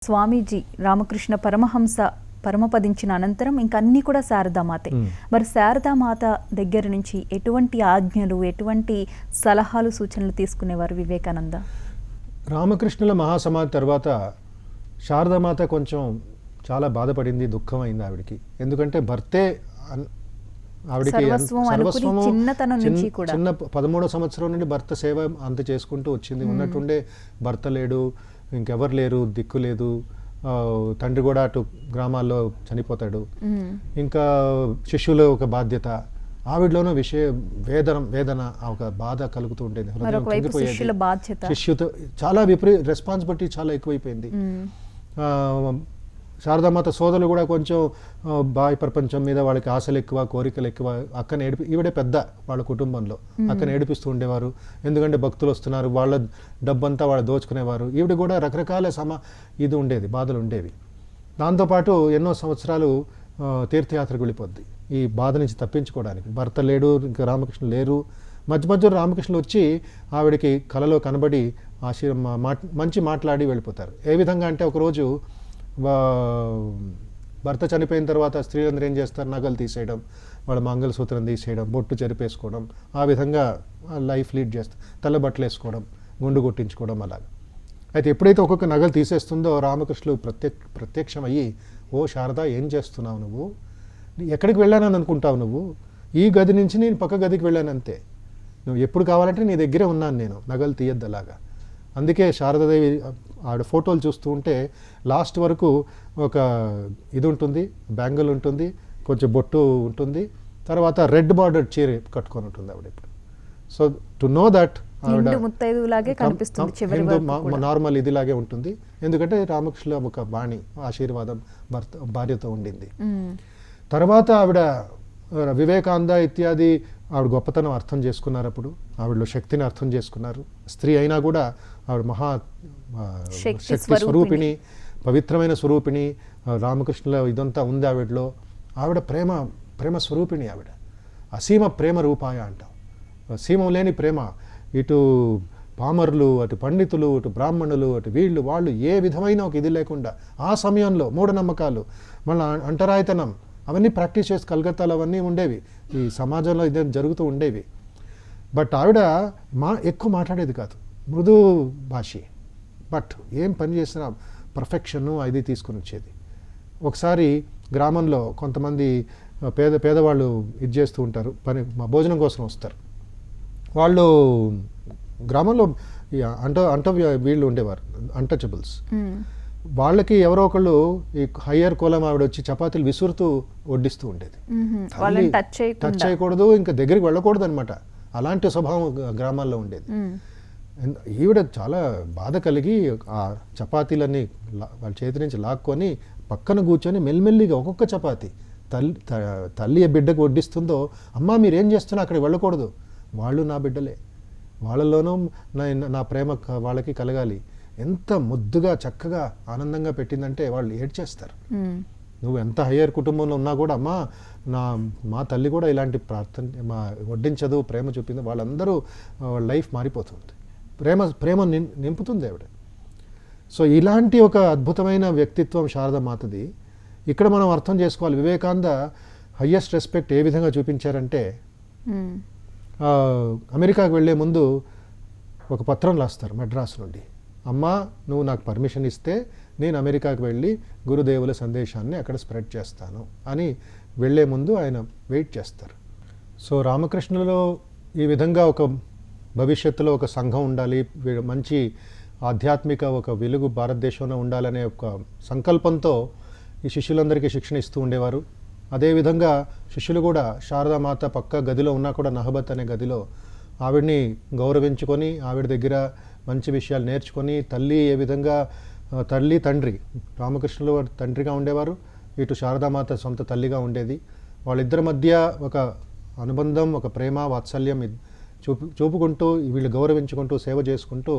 స్వామీజీ రామకృష్ణ పరమహంస పరమపదించిన అనంతరం ఇంక అన్నీ కూడా శారదామాతే. మరి శారదామాత దగ్గర నుంచి ఎటువంటి ఆజ్ఞలు, ఎటువంటి సలహాలు, సూచనలు తీసుకునేవారు వివేకానంద? రామకృష్ణుల మహాసమాధి తర్వాత శారదామాత కొంచెం చాలా బాధపడింది, దుఃఖమైంది ఆవిడికి. ఎందుకంటే భర్తే ఆవిడికి చిన్న 13వ సంవత్సరం నుండి భర్త సేవ అంత చేసుకుంటూ వచ్చింది. ఉన్నట్టుండే భర్త లేడు, ఇంకెవరు లేరు, దిక్కు లేదు. తండ్రి కూడా అటు గ్రామాల్లో చనిపోతాడు. ఇంకా శిష్యుల ఒక బాధ్యత, ఆవిడలోనూ వేదన ఒక బాధ కలుగుతూ ఉండేది. శిష్యుతో చాలా రెస్పాన్సిబిలిటీ చాలా ఎక్కువైపోయింది. శారదామాత సోదరులు కూడా కొంచెం బాహ్య ప్రపంచం మీద వాళ్ళకి ఆశలు ఎక్కువ, కోరికలు ఎక్కువ. అక్కని ఈవిడే పెద్ద వాళ్ళ కుటుంబంలో. అక్కని ఏడిపిస్తూ ఉండేవారు. ఎందుకంటే భక్తులు వస్తున్నారు, వాళ్ళ డబ్బంతా వాళ్ళు దోచుకునేవారు. ఈవిడ కూడా రకరకాల ఇది ఉండేది, బాధలు ఉండేవి. దాంతోపాటు ఎన్నో సంవత్సరాలు తీర్థయాత్రకు వెళ్ళిపోద్ది ఈ బాధ నుంచి తప్పించుకోవడానికి. భర్త లేడు, ఇంకా రామకృష్ణ లేరు. మధ్య మధ్యలో రామకృష్ణులు వచ్చి ఆవిడకి కలలో కనబడి మంచి మాట్లాడి వెళ్ళిపోతారు. ఏ విధంగా అంటే ఒకరోజు భర్త చనిపోయిన తర్వాత స్త్రీలందరూ ఏం చేస్తారు, నగలు తీసేయడం, వాళ్ళ మంగళసూత్రం తీసేయడం, బొట్టు చెరిపేసుకోవడం, ఆ విధంగా లైఫ్ లీడ్ చేస్తారు. తెల్లబట్టలు వేసుకోవడం, గుండు కొట్టించుకోవడం అలాగా. అయితే ఎప్పుడైతే ఒక్కొక్క నగలు తీసేస్తుందో రామకృష్ణులు ప్రత్యక్షమయ్యి, ఓ శారద, ఏం చేస్తున్నావు నువ్వు? ఎక్కడికి వెళ్ళానని అనుకుంటావు నువ్వు? ఈ గది నుంచి నేను పక్క గదికి వెళ్ళానంతే. నువ్వు ఎప్పుడు కావాలంటే నీ దగ్గరే ఉన్నాను నేను, నగలు తీయద్దు అలాగా. అందుకే శారదాదేవి ఆవిడ ఫోటోలు చూస్తూ ఉంటే లాస్ట్ వరకు ఒక ఇది ఉంటుంది, బ్యాంగిల్ ఉంటుంది, కొంచెం బొట్టు ఉంటుంది, తర్వాత రెడ్ బార్డర్ చీర కట్టుకొని ఉంటుంది ఆవిడ ఇప్పుడు. So to know that normal ఇదిలాగే ఉంటుంది. ఎందుకంటే రామకృష్ణ ఒక బాణి ఆశీర్వాదం భార్యతో ఉండింది. తర్వాత ఆవిడ వివేకానంద ఇత్యాది ఆవిడ గొప్పతనం అర్థం చేసుకున్నారు. అప్పుడు ఆవిడలో శక్తిని అర్థం చేసుకున్నారు. స్త్రీ అయినా కూడా ఆవిడ శక్తి స్వరూపిణి, పవిత్రమైన స్వరూపిణి. రామకృష్ణుల ఇదంతా ఉంది ఆవిడలో. ఆవిడ ప్రేమ స్వరూపిణి. ఆవిడ అసీమ ప్రేమ రూపాయ అంటాం. సీమం లేని ప్రేమ. ఇటు పామరులు, అటు పండితులు, అటు బ్రాహ్మణులు, అటు వీళ్ళు వాళ్ళు ఏ విధమైన ఒక ఇది లేకుండా ఆ సమయంలో మూఢనమ్మకాలు, మళ్ళీ అంటరాయితనం అవన్నీ ప్రాక్టీస్ చేసి కలకత్తాలో అవన్నీ ఉండేవి. ఈ సమాజంలో ఇదే జరుగుతూ ఉండేవి. బట్ ఆవిడ ఎక్కువ మాట్లాడేది కాదు, మృదు భాషి. బట్ ఏం పని చేసినా పర్ఫెక్షను అది తీసుకుని వచ్చేది. ఒకసారి గ్రామంలో కొంతమంది పేదవాళ్ళు ఇది చేస్తూ ఉంటారు, భోజనం కోసం వస్తారు. వాళ్ళు గ్రామంలో వీళ్ళు ఉండేవారు, అన్టచబుల్స్. వాళ్ళకి ఎవరో ఒకళ్ళు ఈ హయ్యర్ కులం ఆవిడ వచ్చి చపాతీలు విసురుతూ వడ్డిస్తూ ఉండేది. టచ్ చేయకూడదు, ఇంకా దగ్గరికి వెళ్ళకూడదు అనమాట. అలాంటి స్వభావం గ్రామాల్లో ఉండేది. ఈవిడ చాలా బాధ కలిగి ఆ చపాతీలన్నీ వాళ్ళ చేతి నుంచి లాక్కొని పక్కన కూర్చొని మెల్లిమెల్లిగా ఒక్కొక్క చపాతీ తల్లి బిడ్డకు వడ్డిస్తుందో, అమ్మా మీరేం చేస్తున్నా అక్కడికి వెళ్ళకూడదు, వాళ్ళు నా బిడ్డలే, వాళ్ళలోనూ నా ప్రేమ వాళ్ళకి కలగాలి. ఎంత ముద్దుగా చక్కగా ఆనందంగా పెట్టిందంటే వాళ్ళు ఏడ్చేస్తారు. నువ్వు ఎంత హయ్యర్ కుటుంబంలో ఉన్నా కూడా, అమ్మా మా తల్లి కూడా ఇలాంటి వడ్డించదు, ప్రేమ చూపింది, వాళ్ళందరూ వాళ్ళ లైఫ్ మారిపోతుంది. ప్రేమ నింపుతుంది ఆవిడ. సో ఇలాంటి ఒక అద్భుతమైన వ్యక్తిత్వం శారదామాతది. ఇక్కడ మనం అర్థం చేసుకోవాలి, వివేకానంద హయ్యెస్ట్ రెస్పెక్ట్ ఏ విధంగా చూపించారంటే, అమెరికాకు వెళ్ళే ముందు ఒక పత్రం రాస్తారు మద్రాసు నుండి. అమ్మా, నువ్వు నాకు పర్మిషన్ ఇస్తే నేను అమెరికాకు వెళ్ళి గురుదేవుల సందేశాన్ని అక్కడ స్ప్రెడ్ చేస్తాను అని వెళ్ళే ముందు ఆయన వెయిట్ చేస్తారు. సో రామకృష్ణులలో ఈ విధంగా ఒక భవిష్యత్తులో ఒక సంఘం ఉండాలి, మంచి ఆధ్యాత్మిక ఒక వెలుగు భారతదేశంలో ఉండాలనే ఒక సంకల్పంతో ఈ శిష్యులందరికీ శిక్షణ ఇస్తూ ఉండేవారు. అదేవిధంగా శిష్యులు కూడా శారదామాత పక్క గదిలో ఉన్నా కూడా నహబత్ అనే గదిలో ఆవిడ్ని గౌరవించుకొని ఆవిడ దగ్గర మంచి విషయాలు నేర్చుకొని, తల్లి ఏ విధంగా తండ్రి రామకృష్ణులు తండ్రిగా ఉండేవారు, ఇటు శారదామాత సొంత తల్లిగా ఉండేది. వాళ్ళిద్దరి మధ్య ఒక అనుబంధం, ఒక ప్రేమ వాత్సల్యం చూపుకుంటూ వీళ్ళు గౌరవించుకుంటూ సేవ చేసుకుంటూ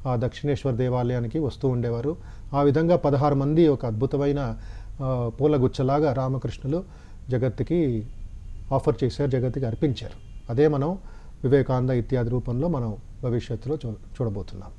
ఆ దక్షిణేశ్వర దేవాలయానికి వస్తూ ఉండేవారు. ఆ విధంగా 16 మంది ఒక అద్భుతమైన పూలగుచ్చలాగా రామకృష్ణులు జగత్తుకి ఆఫర్ చేశారు, జగత్తుకి అర్పించారు. అదే మనం వివేకానంద ఇత్యాది రూపంలో మనం భవిష్యత్తులో చూడబోతున్నాం.